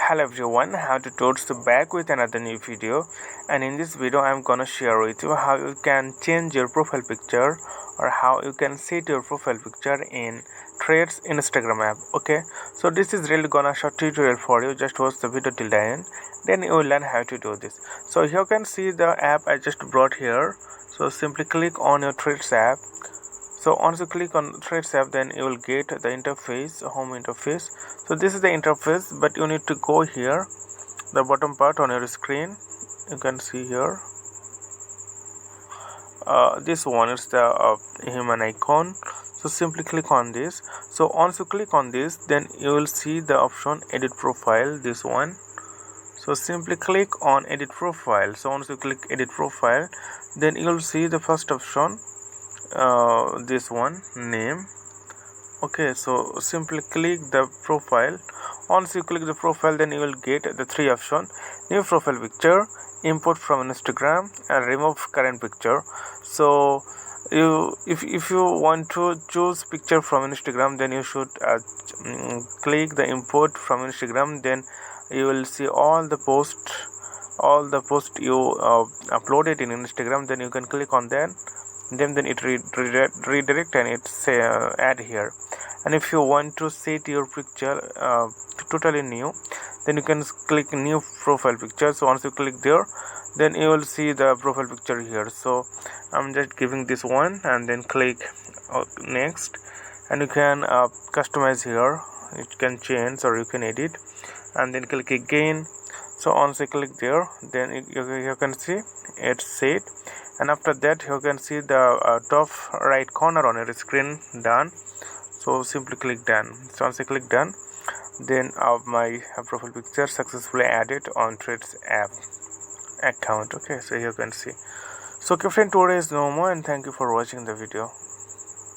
Hello everyone, how to towards the back with another new video, and in this video I'm gonna share with you how you can change your profile picture or how you can set your profile picture in Threads Instagram app. Okay, so this is really gonna short tutorial for you. Just watch the video till the end, then you will learn how to do this. So here you can see the app I just brought here. So simply click on your Threads app. So once you click on Threads app, then you will get the interface, home interface. So this is the interface, but you need to go here, the bottom part on your screen. You can see here, this one is the human icon. So simply click on this. So once you click on this, then you will see the option edit profile, this one. So simply click on edit profile. So once you click edit profile, then you will see the first option, this one, name. Okay, so simply click the profile. Once you click the profile, then you will get the three options: new profile picture, import from Instagram, and remove current picture. So if you want to choose picture from Instagram, then you should click the import from Instagram. Then you will see all the post you uploaded in Instagram. Then you can click on that, then it redirect and it say add here. And if you want to set your picture totally new, then you can click new profile picture. So once you click there, then you will see the profile picture here. So I'm just giving this one, and then click next, and you can customize here. You can change or you can edit, and then click again. So once you click there, then you can see it's set. And after that, you can see the top right corner on your screen done. So simply click done. So once I click done, then my profile picture successfully added on Threads app account. Okay, so you can see. So okay friend, today is no more, and thank you for watching the video.